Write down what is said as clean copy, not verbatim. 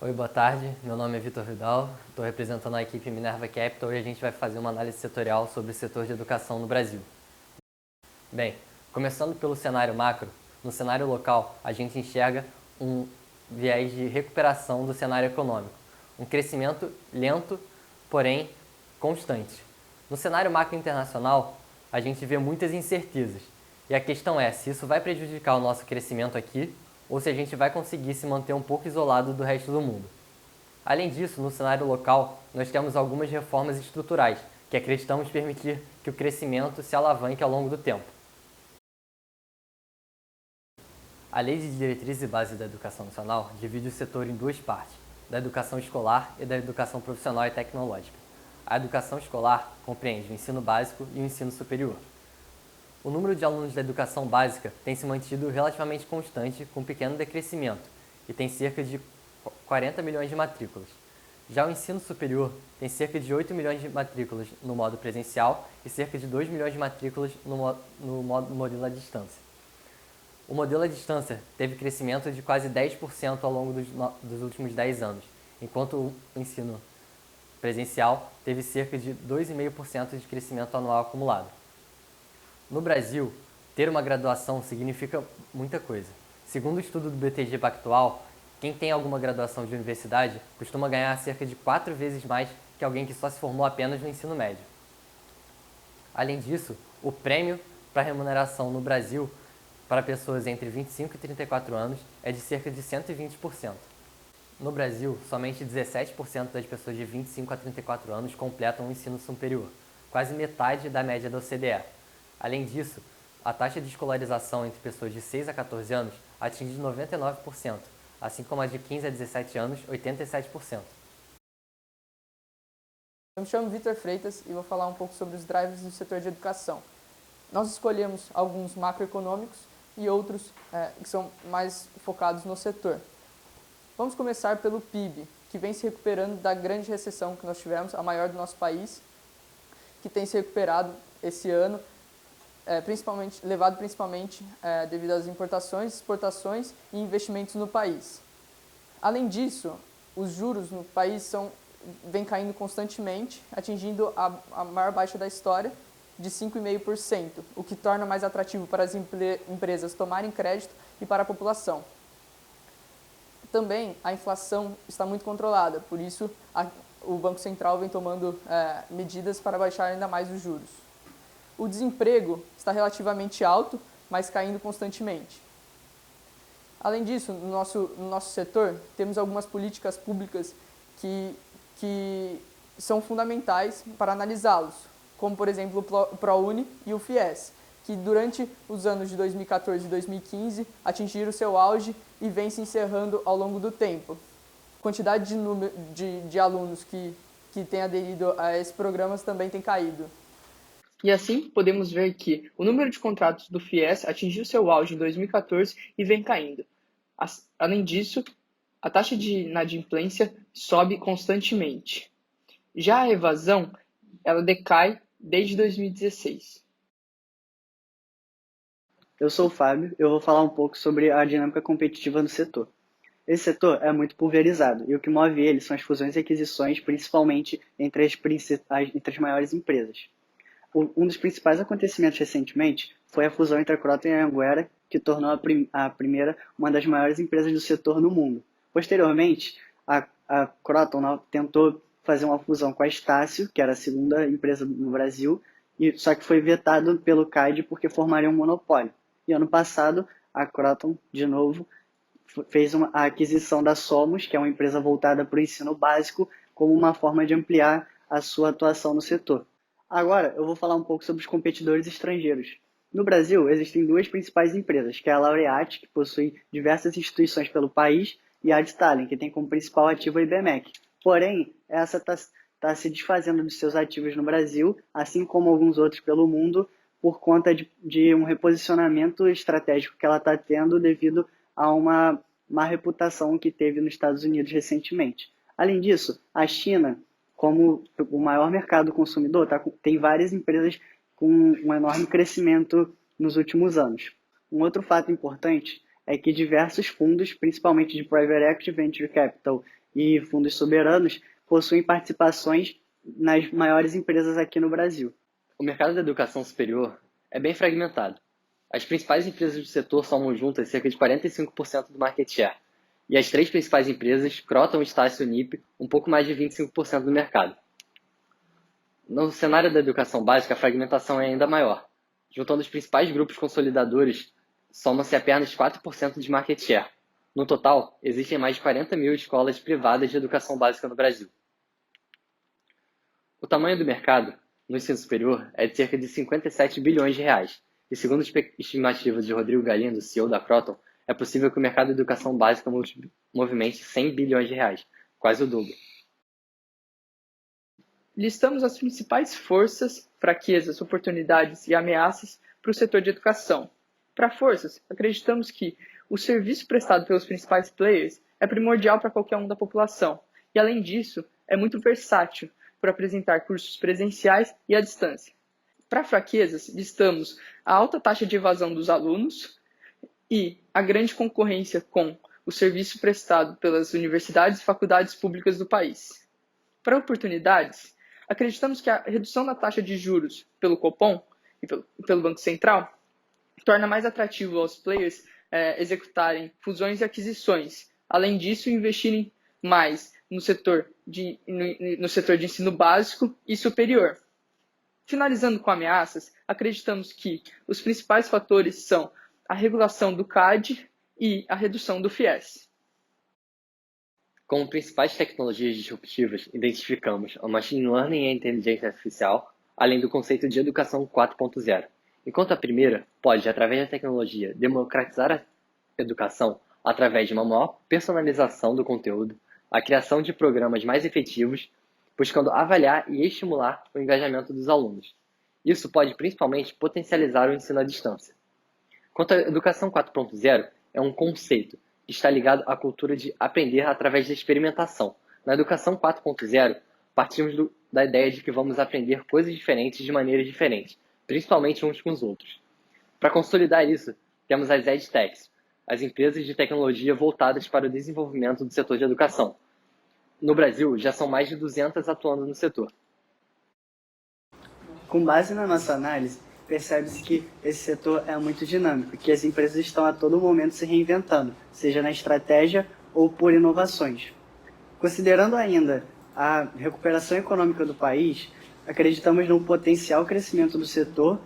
Oi, boa tarde. Meu nome é Vitor Vidal, estou representando a equipe Minerva Capital e a gente vai fazer uma análise setorial sobre o setor de educação no Brasil. Bem, começando pelo cenário macro, no cenário local a gente enxerga um viés de recuperação do cenário econômico, um crescimento lento, porém constante. No cenário macro internacional, a gente vê muitas incertezas e a questão é se isso vai prejudicar o nosso crescimento aqui ou se a gente vai conseguir se manter um pouco isolado do resto do mundo. Além disso, no cenário local, nós temos algumas reformas estruturais que acreditamos permitir que o crescimento se alavanque ao longo do tempo. A Lei de Diretrizes e Bases da Educação Nacional divide o setor em duas partes, da educação escolar e da educação profissional e tecnológica. A educação escolar compreende o ensino básico e o ensino superior. O número de alunos da educação básica tem se mantido relativamente constante, com pequeno decrescimento, e tem cerca de 40 milhões de matrículas. Já o ensino superior tem cerca de 8 milhões de matrículas no modo presencial e cerca de 2 milhões de matrículas no modelo à distância. O modelo à distância teve crescimento de quase 10% ao longo dos últimos 10 anos, enquanto o ensino presencial teve cerca de 2,5% de crescimento anual acumulado. No Brasil, ter uma graduação significa muita coisa. Segundo o estudo do BTG Pactual, quem tem alguma graduação de universidade costuma ganhar cerca de 4 vezes mais que alguém que só se formou apenas no ensino médio. Além disso, o prêmio para remuneração no Brasil para pessoas entre 25 e 34 anos é de cerca de 120%. No Brasil, somente 17% das pessoas de 25 a 34 anos completam o ensino superior, quase metade da média da OCDE. Além disso, a taxa de escolarização entre pessoas de 6 a 14 anos atinge 99%, assim como a de 15 a 17 anos, 87%. Eu me chamo Vitor Freitas e vou falar um pouco sobre os drivers do setor de educação. Nós escolhemos alguns macroeconômicos e outros que são mais focados no setor. Vamos começar pelo PIB, que vem se recuperando da grande recessão que nós tivemos, a maior do nosso país, que tem se recuperado esse ano, levado principalmente devido às importações, exportações e investimentos no país. Além disso, os juros no país vêm caindo constantemente, atingindo a maior baixa da história, de 5,5%, o que torna mais atrativo para as empresas tomarem crédito e para a população. Também a inflação está muito controlada, por isso o Banco Central vem tomando medidas para baixar ainda mais os juros. O desemprego está relativamente alto, mas caindo constantemente. Além disso, no nosso setor, temos algumas políticas públicas que são fundamentais para analisá-los, como, por exemplo, o ProUni e o FIES, que durante os anos de 2014 e 2015 atingiram seu auge e vem se encerrando ao longo do tempo. A quantidade de alunos que têm aderido a esses programas também tem caído. E assim, podemos ver que o número de contratos do FIES atingiu seu auge em 2014 e vem caindo. Além disso, a taxa de inadimplência sobe constantemente. Já a evasão, ela decai desde 2016. Eu sou o Fábio, eu vou falar um pouco sobre a dinâmica competitiva no setor. Esse setor é muito pulverizado e o que move ele são as fusões e aquisições, principalmente entre as maiores empresas. Um dos principais acontecimentos recentemente foi a fusão entre a Croton e a Anhanguera, que tornou a primeira uma das maiores empresas do setor no mundo. Posteriormente, a Croton tentou fazer uma fusão com a Estácio, que era a segunda empresa no Brasil, só que foi vetado pelo CAD porque formaria um monopólio. E ano passado, a Croton, de novo, fez a aquisição da Somos, que é uma empresa voltada para o ensino básico, como uma forma de ampliar a sua atuação no setor. Agora, eu vou falar um pouco sobre os competidores estrangeiros. No Brasil, existem duas principais empresas, que é a Laureate, que possui diversas instituições pelo país, e a Adtalem, que tem como principal ativo a IBMEC. Porém, essa está se desfazendo dos seus ativos no Brasil, assim como alguns outros pelo mundo, por conta de um reposicionamento estratégico que ela está tendo devido a uma má reputação que teve nos Estados Unidos recentemente. Além disso, a China, como o maior mercado consumidor, tem várias empresas com um enorme crescimento nos últimos anos. Um outro fato importante é que diversos fundos, principalmente de Private Equity, Venture Capital e fundos soberanos, possuem participações nas maiores empresas aqui no Brasil. O mercado da educação superior é bem fragmentado. As principais empresas do setor somam juntas cerca de 45% do market share, e as 3 principais empresas, Croton, Estácio e Unip, um pouco mais de 25% do mercado. No cenário da educação básica, a fragmentação é ainda maior. Juntando os principais grupos consolidadores, soma-se apenas 4% de market share. No total, existem mais de 40 mil escolas privadas de educação básica no Brasil. O tamanho do mercado no ensino superior é de cerca de 57 bilhões de reais, e segundo estimativas de Rodrigo Galindo, CEO da Croton, é possível que o mercado de educação básica movimente 100 bilhões de reais, quase o dobro. Listamos as principais forças, fraquezas, oportunidades e ameaças para o setor de educação. Para forças, acreditamos que o serviço prestado pelos principais players é primordial para qualquer um da população, e além disso, é muito versátil por apresentar cursos presenciais e à distância. Para fraquezas, listamos a alta taxa de evasão dos alunos e a grande concorrência com o serviço prestado pelas universidades e faculdades públicas do país. Para oportunidades, acreditamos que a redução da taxa de juros pelo Copom e pelo Banco Central torna mais atrativo aos players executarem fusões e aquisições. Além disso, investirem mais no setor de ensino básico e superior. Finalizando com ameaças, acreditamos que os principais fatores são a regulação do CAD e a redução do FIES. Como principais tecnologias disruptivas, identificamos o Machine Learning e a inteligência artificial, além do conceito de educação 4.0. Enquanto a primeira pode, através da tecnologia, democratizar a educação através de uma maior personalização do conteúdo, a criação de programas mais efetivos, buscando avaliar e estimular o engajamento dos alunos. Isso pode principalmente potencializar o ensino à distância. Quanto à educação 4.0, é um conceito que está ligado à cultura de aprender através da experimentação. Na educação 4.0, partimos da ideia de que vamos aprender coisas diferentes de maneiras diferentes, principalmente uns com os outros. Para consolidar isso, temos as EdTechs, as empresas de tecnologia voltadas para o desenvolvimento do setor de educação. No Brasil, já são mais de 200 atuando no setor. Com base na nossa análise, percebe-se que esse setor é muito dinâmico, que as empresas estão a todo momento se reinventando, seja na estratégia ou por inovações. Considerando ainda a recuperação econômica do país, acreditamos no potencial crescimento do setor